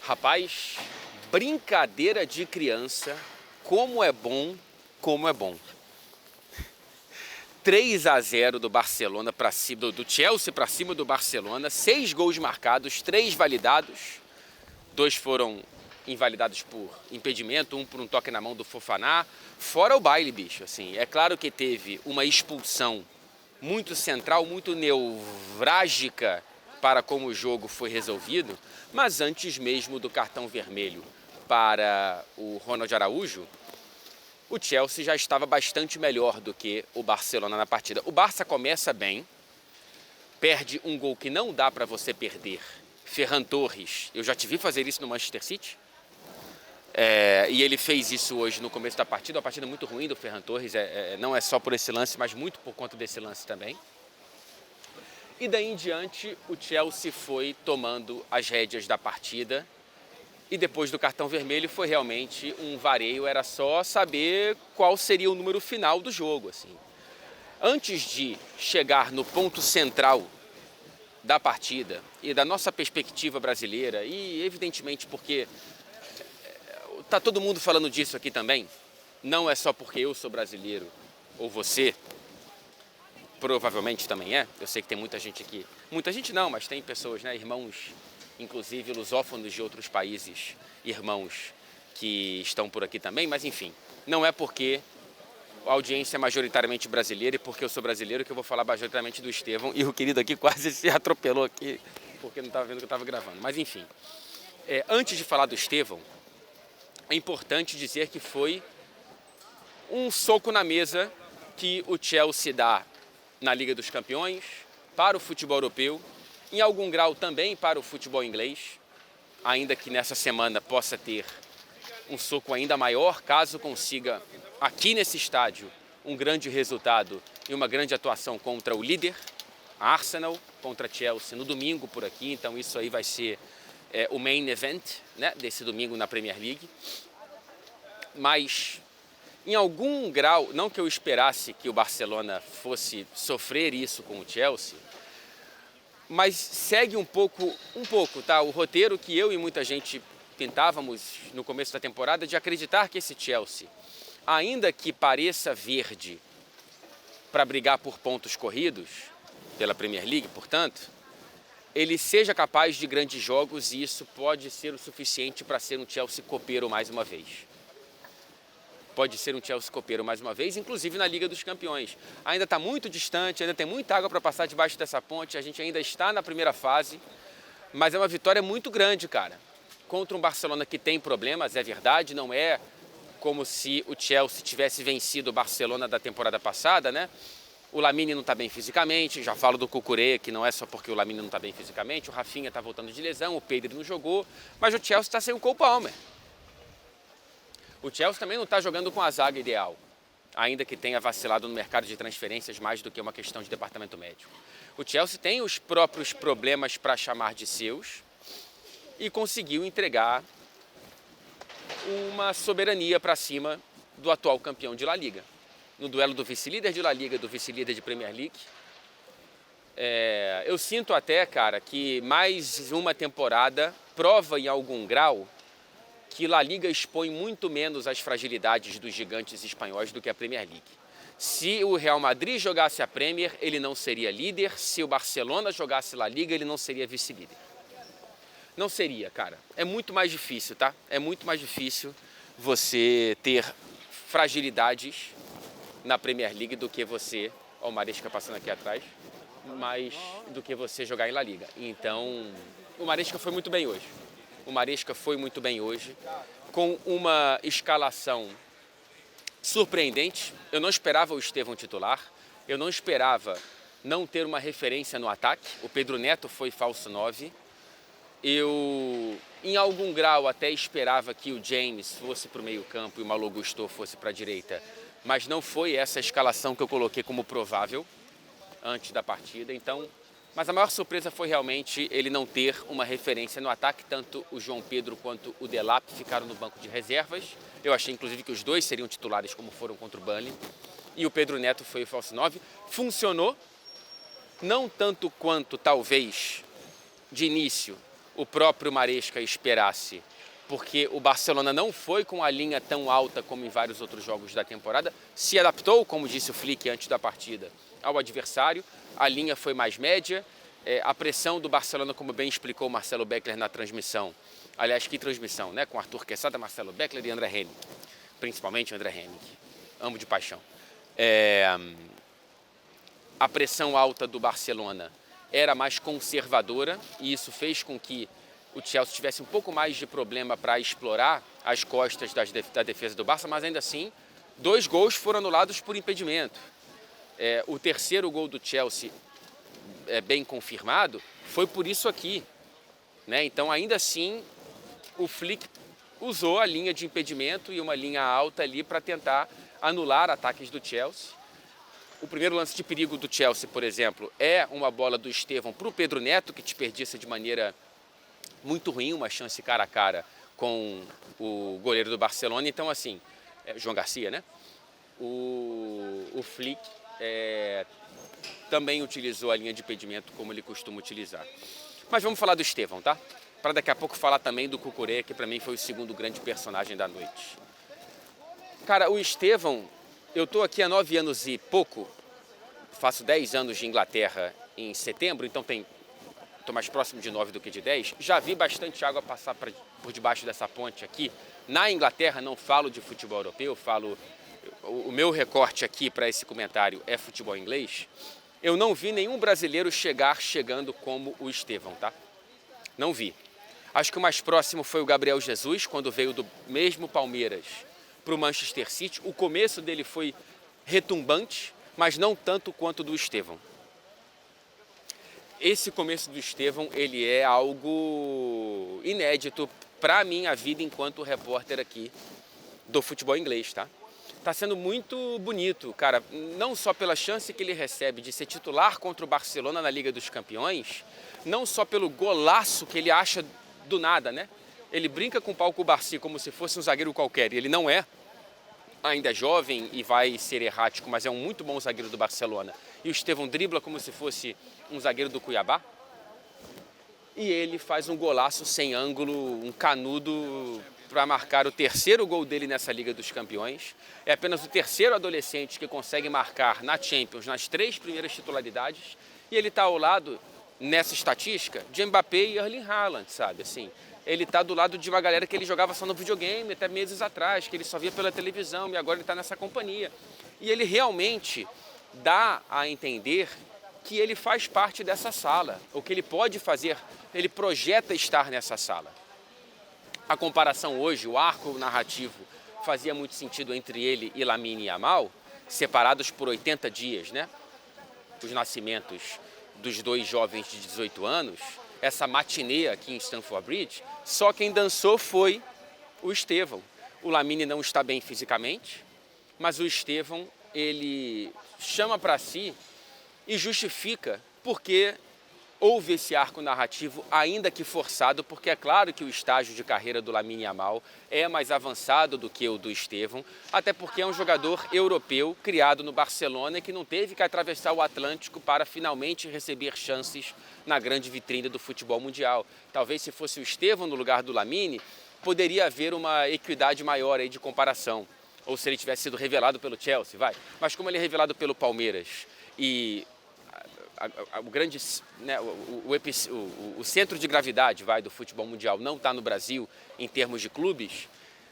Rapaz, brincadeira de criança, como é bom, como é bom. 3-0 do Barcelona para cima, do Chelsea para cima do Barcelona, 6 gols marcados, 3 validados, 2 foram invalidados por impedimento, um por um toque na mão do Fofana, fora o baile, bicho, assim. É claro que teve uma expulsão muito central, muito nevrálgica para como o jogo foi resolvido, mas antes mesmo do cartão vermelho para o Ronald Araújo, o Chelsea já estava bastante melhor do que o Barcelona na partida. O Barça começa bem, perde um gol que não dá para você perder. Ferran Torres, eu já te vi fazer isso no Manchester City, e ele fez isso hoje no começo da partida, uma partida muito ruim do Ferran Torres, não é só por esse lance, mas muito por conta desse lance também. E daí em diante o Chelsea foi tomando as rédeas da partida e depois do cartão vermelho foi realmente um vareio, era só saber qual seria o número final do jogo, assim. Antes de chegar no ponto central da partida e da nossa perspectiva brasileira, e evidentemente porque tá todo mundo falando disso aqui também, não é só porque eu sou brasileiro ou você provavelmente também é, eu sei que tem muita gente aqui, muita gente não, mas tem pessoas, né, irmãos, inclusive lusófonos de outros países, irmãos que estão por aqui também, mas enfim, não é porque a audiência é majoritariamente brasileira e porque eu sou brasileiro que eu vou falar majoritariamente do Estevão, e o querido aqui quase se atropelou aqui porque não estava vendo que eu estava gravando, mas enfim. Antes de falar do Estevão, é importante dizer que foi um soco na mesa que o Chelsea dá na Liga dos Campeões, para o futebol europeu, em algum grau também para o futebol inglês, ainda que nessa semana possa ter um soco ainda maior, caso consiga, aqui nesse estádio, um grande resultado e uma grande atuação contra o líder, a Arsenal, contra Chelsea no domingo por aqui, então isso aí vai ser o main event, né, desse domingo na Premier League. Mas em algum grau, não que eu esperasse que o Barcelona fosse sofrer isso com o Chelsea, mas segue um pouco, tá? O roteiro que eu e muita gente tentávamos no começo da temporada de acreditar que esse Chelsea, ainda que pareça verde para brigar por pontos corridos, pela Premier League, portanto, ele seja capaz de grandes jogos e isso pode ser o suficiente para ser um Chelsea copeiro mais uma vez. Pode ser um Chelsea copeiro mais uma vez, inclusive na Liga dos Campeões. Ainda está muito distante, ainda tem muita água para passar debaixo dessa ponte, a gente ainda está na primeira fase, mas é uma vitória muito grande, cara. Contra um Barcelona que tem problemas, é verdade, não é como se o Chelsea tivesse vencido o Barcelona da temporada passada, né? O Lamine não está bem fisicamente, já falo do Cucurella, que não é só porque o Lamine não está bem fisicamente, o Rafinha está voltando de lesão, o Pedro não jogou, mas o Chelsea está sem o Cole Palmer. O Chelsea também não está jogando com a zaga ideal, ainda que tenha vacilado no mercado de transferências mais do que uma questão de departamento médico. O Chelsea tem os próprios problemas para chamar de seus e conseguiu entregar uma soberania para cima do atual campeão de La Liga. No duelo do vice-líder de La Liga e do vice-líder de Premier League, eu sinto até, cara, que mais uma temporada prova em algum grau que La Liga expõe muito menos as fragilidades dos gigantes espanhóis do que a Premier League. Se o Real Madrid jogasse a Premier, ele não seria líder. Se o Barcelona jogasse La Liga, ele não seria vice-líder. Não seria, cara. É muito mais difícil, tá? É muito mais difícil você ter fragilidades na Premier League do que você... Ó, o Maresca passando aqui atrás. Mas do que você jogar em La Liga. Então, o Maresca foi muito bem hoje. O Maresca foi muito bem hoje, com uma escalação surpreendente. Eu não esperava o Estevão titular, eu não esperava não ter uma referência no ataque. O Pedro Neto foi falso 9. Eu, em algum grau, até esperava que o James fosse para o meio campo e o Malo Gusto fosse para a direita, mas não foi essa a escalação que eu coloquei como provável antes da partida. Então, mas a maior surpresa foi realmente ele não ter uma referência no ataque. Tanto o João Pedro quanto o Delap ficaram no banco de reservas. Eu achei, inclusive, que os dois seriam titulares, como foram contra o Burnley. E o Pedro Neto foi o falso 9. Funcionou, não tanto quanto, talvez, de início, o próprio Maresca esperasse, porque o Barcelona não foi com a linha tão alta como em vários outros jogos da temporada, se adaptou, como disse o Flick antes da partida, ao adversário, a linha foi mais média, a pressão do Barcelona, como bem explicou o Marcelo Beckler na transmissão, aliás, que transmissão, né? Com Arthur Quesada, Marcelo Beckler e André Henning, principalmente André Henning, amo de paixão. A pressão alta do Barcelona era mais conservadora e isso fez com que o Chelsea tivesse um pouco mais de problema para explorar as costas da defesa do Barça, mas ainda assim, 2 gols foram anulados por impedimento. O terceiro gol do Chelsea, bem confirmado, foi por isso aqui, né? Então, ainda assim, o Flick usou a linha de impedimento e uma linha alta ali para tentar anular ataques do Chelsea. O primeiro lance de perigo do Chelsea, por exemplo, é uma bola do Estevão para o Pedro Neto, que desperdiça de maneira muito ruim uma chance cara a cara com o goleiro do Barcelona. Então, assim, João Garcia, né? O Flick também utilizou a linha de impedimento como ele costuma utilizar. Mas vamos falar do Estevão, tá? Para daqui a pouco falar também do Cucurella, que para mim foi o segundo grande personagem da noite. Cara, o Estevão, eu tô aqui há 9 anos e pouco, faço 10 anos de Inglaterra em setembro, então estou mais próximo de 9 do que de 10. Já vi bastante água passar por debaixo dessa ponte aqui. Na Inglaterra, não falo de futebol europeu, o meu recorte aqui para esse comentário é futebol inglês. Eu não vi nenhum brasileiro chegando como o Estevão, tá? Não vi. Acho que o mais próximo foi o Gabriel Jesus, quando veio do mesmo Palmeiras para o Manchester City. O começo dele foi retumbante, mas não tanto quanto o do Estevão. Esse começo do Estevão, ele é algo inédito para a minha vida enquanto repórter aqui do futebol inglês, tá? Tá sendo muito bonito, cara, não só pela chance que ele recebe de ser titular contra o Barcelona na Liga dos Campeões, não só pelo golaço que ele acha do nada, né? Ele brinca com o Pau Cubarsí como se fosse um zagueiro qualquer, e ele não é. Ainda é jovem e vai ser errático, mas é um muito bom zagueiro do Barcelona. E o Estevão dribla como se fosse um zagueiro do Cuiabá. E ele faz um golaço sem ângulo, um canudo para marcar o terceiro gol dele nessa Liga dos Campeões. É apenas o terceiro adolescente que consegue marcar na Champions nas 3 primeiras titularidades. E ele está ao lado, nessa estatística, de Mbappé e Erling Haaland, sabe? Assim, ele está do lado de uma galera que ele jogava só no videogame até meses atrás, que ele só via pela televisão e agora ele está nessa companhia. E ele realmente dá a entender que ele faz parte dessa sala. O que ele pode fazer, ele projeta estar nessa sala. A comparação hoje, o arco narrativo, fazia muito sentido entre ele e Lamine Yamal, separados por 80 dias, né? Os nascimentos dos 2 jovens de 18 anos, essa matinê aqui em Stamford Bridge, só quem dançou foi o Estevão. O Lamine não está bem fisicamente, mas o Estevão, ele chama para si e justifica porque houve esse arco narrativo, ainda que forçado, porque é claro que o estágio de carreira do Lamine Yamal é mais avançado do que o do Estevão, até porque é um jogador europeu criado no Barcelona e que não teve que atravessar o Atlântico para finalmente receber chances na grande vitrine do futebol mundial. Talvez se fosse o Estevão no lugar do Lamine, poderia haver uma equidade maior aí de comparação, ou se ele tivesse sido revelado pelo Chelsea, vai. Mas como ele é revelado pelo Palmeiras e o grande, né, o centro de gravidade do futebol mundial não está no Brasil em termos de clubes,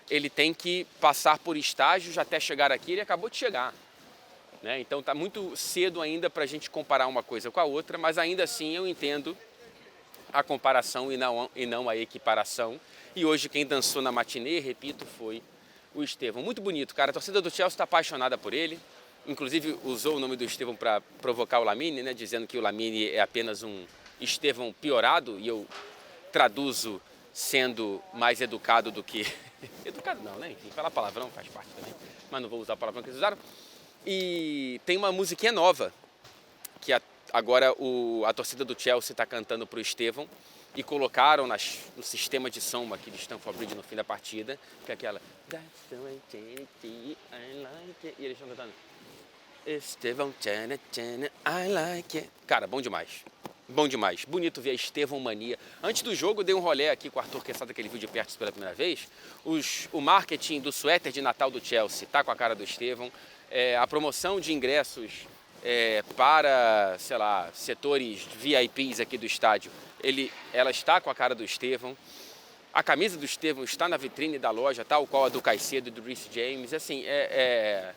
ele tem que passar por estágios até chegar aqui, ele acabou de chegar. Né? Então está muito cedo ainda para a gente comparar uma coisa com a outra, mas ainda assim eu entendo a comparação e não a equiparação. E hoje quem dançou na matinê, repito, foi o Estevão. Muito bonito, cara. A torcida do Chelsea está apaixonada por ele. Inclusive usou o nome do Estevão para provocar o Lamine, né, dizendo que o Lamine é apenas um Estevão piorado, e eu traduzo sendo mais educado do que... educado não, né? Enfim, falar palavrão faz parte também, mas não vou usar a palavrão que eles usaram. E tem uma musiquinha nova, que agora a torcida do Chelsea está cantando para o Estevão, e colocaram no sistema de som aqui de Stamford Bridge no fim da partida, que é aquela... That's the way I like it. E eles estão cantando... Estevão, tchana, tchana, I like it. Cara, bom demais. Bom demais, bonito ver a Estevão Mania. Antes do jogo, eu dei um rolê aqui com o Arthur Quesada, que ele viu de perto pela primeira vez. O marketing do suéter de Natal do Chelsea tá com a cara do Estevão. A promoção de ingressos para, sei lá, setores VIPs aqui do estádio, ela está com a cara do Estevão. A camisa do Estevão está na vitrine da loja, tal qual a do Caicedo e do Reece James. Assim, é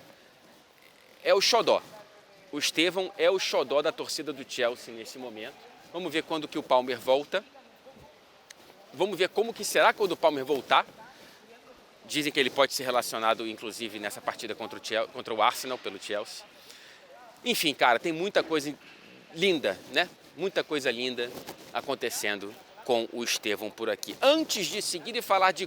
o xodó. O Estevão é o xodó da torcida do Chelsea nesse momento. Vamos ver quando que o Palmer volta. Vamos ver como que será quando o Palmer voltar. Dizem que ele pode ser relacionado, inclusive, nessa partida contra o Arsenal, pelo Chelsea. Enfim, cara, tem muita coisa linda, né? Muita coisa linda acontecendo com o Estevão por aqui. Antes de seguir e falar de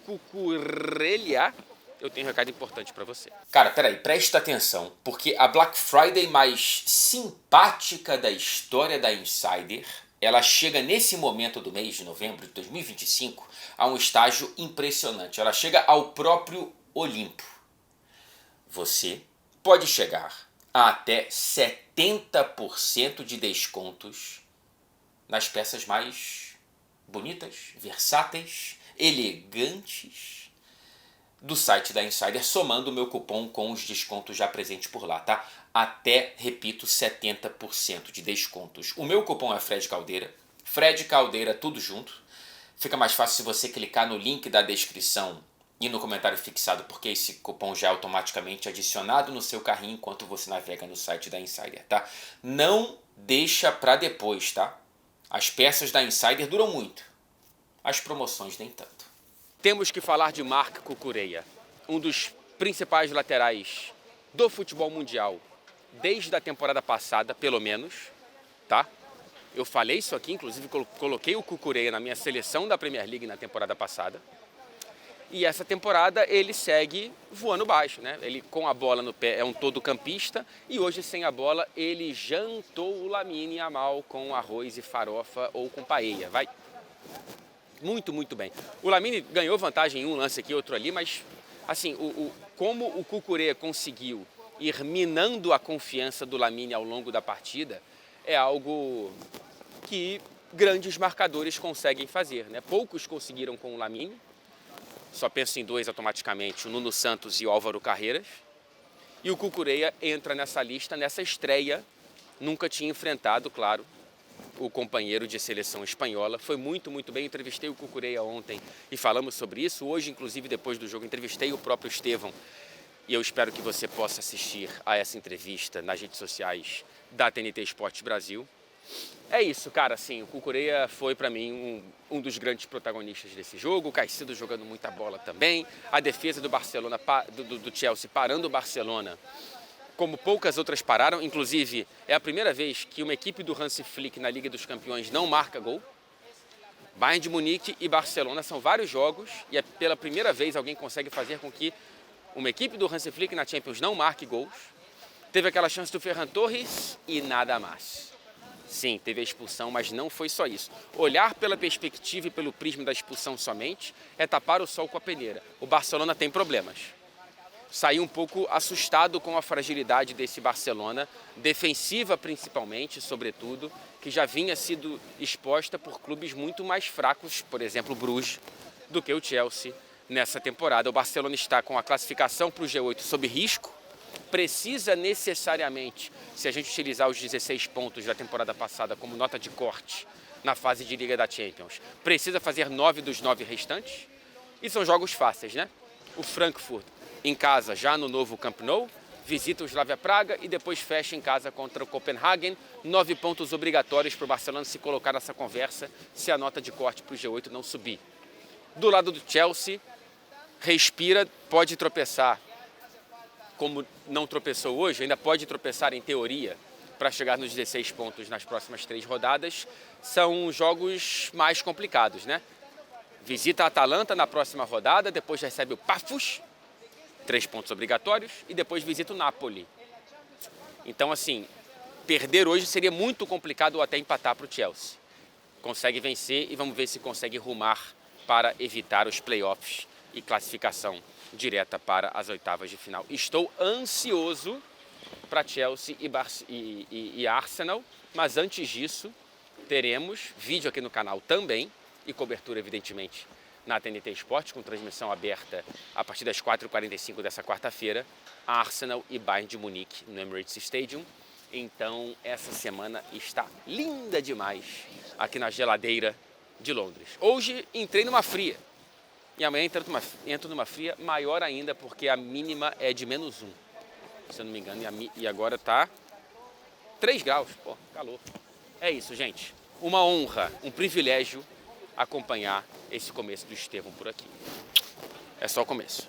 Cucurella, eu tenho um recado importante para você. Cara, peraí, presta atenção, porque a Black Friday mais simpática da história da Insider, ela chega nesse momento do mês de novembro de 2025 a um estágio impressionante. Ela chega ao próprio Olimpo. Você pode chegar a até 70% de descontos nas peças mais bonitas, versáteis, elegantes do site da Insider, somando o meu cupom com os descontos já presentes por lá, tá? Até, repito, 70% de descontos. O meu cupom é Fred Caldeira, tudo junto. Fica mais fácil se você clicar no link da descrição e no comentário fixado, porque esse cupom já é automaticamente adicionado no seu carrinho enquanto você navega no site da Insider, tá? Não deixa pra depois, tá? As peças da Insider duram muito, as promoções nem tanto. Temos que falar de Marc Cucurella, um dos principais laterais do futebol mundial, desde a temporada passada, pelo menos, tá? Eu falei isso aqui, inclusive coloquei o Cucurella na minha seleção da Premier League na temporada passada. E essa temporada ele segue voando baixo, né? Ele com a bola no pé é um todo campista e hoje sem a bola ele jantou o Lamine Yamal com arroz e farofa ou com paella, vai. Muito, muito bem. O Lamine ganhou vantagem em um lance aqui, outro ali, mas assim, como o Cucurella conseguiu ir minando a confiança do Lamine ao longo da partida é algo que grandes marcadores conseguem fazer, né? Poucos conseguiram com o Lamine, só penso em dois automaticamente, o Nuno Santos e o Álvaro Carreiras. E o Cucurella entra nessa lista, nessa estreia, nunca tinha enfrentado, claro, o companheiro de seleção espanhola. Foi muito, muito bem. Entrevistei o Cucurella ontem e falamos sobre isso. Hoje, inclusive, depois do jogo, entrevistei o próprio Estevão. E eu espero que você possa assistir a essa entrevista nas redes sociais da TNT Esportes Brasil. É isso, cara, assim, o Cucurella foi para mim um dos grandes protagonistas desse jogo, o Caicedo jogando muita bola também, a defesa do Barcelona, do Chelsea parando o Barcelona, como poucas outras pararam, inclusive é a primeira vez que uma equipe do Hansi Flick na Liga dos Campeões não marca gol. Bayern de Munique e Barcelona são vários jogos e é pela primeira vez alguém consegue fazer com que uma equipe do Hansi Flick na Champions não marque gols. Teve aquela chance do Ferran Torres e nada mais. Sim, teve a expulsão, mas não foi só isso. Olhar pela perspectiva e pelo prisma da expulsão somente é tapar o sol com a peneira. O Barcelona tem problemas. Saí um pouco assustado com a fragilidade desse Barcelona, defensiva principalmente, sobretudo, que já vinha sido exposta por clubes muito mais fracos, por exemplo, o Bruges, do que o Chelsea nessa temporada. O Barcelona está com a classificação para o G8 sob risco, precisa necessariamente, se a gente utilizar os 16 pontos da temporada passada como nota de corte na fase de Liga da Champions, precisa fazer 9 dos 9 restantes, e são jogos fáceis, né? O Frankfurt em casa, já no novo Camp Nou, visita o Slavia Praga e depois fecha em casa contra o Copenhagen. 9 pontos obrigatórios para o Barcelona se colocar nessa conversa se a nota de corte para o G8 não subir. Do lado do Chelsea, respira, pode tropeçar. Como não tropeçou hoje, ainda pode tropeçar em teoria para chegar nos 16 pontos nas próximas 3 rodadas. São jogos mais complicados, né? Visita a Atalanta na próxima rodada, depois recebe o Pafos, 3 pontos obrigatórios, e depois visita o Napoli. Então, assim, perder hoje seria muito complicado ou até empatar para o Chelsea. Consegue vencer e vamos ver se consegue rumar para evitar os playoffs e classificação direta para as oitavas de final. Estou ansioso para Chelsea e Arsenal, mas antes disso, teremos vídeo aqui no canal também e cobertura, evidentemente, na TNT Esportes, com transmissão aberta a partir das 4h45 dessa quarta-feira, Arsenal e Bayern de Munique no Emirates Stadium. Então, essa semana está linda demais aqui na geladeira de Londres. Hoje entrei numa fria e amanhã entro numa fria maior ainda, porque a mínima é de -1, se eu não me engano, e agora tá 3 graus, pô, calor. É isso, gente. Uma honra, um privilégio acompanhar esse começo do Estevão por aqui. É só o começo.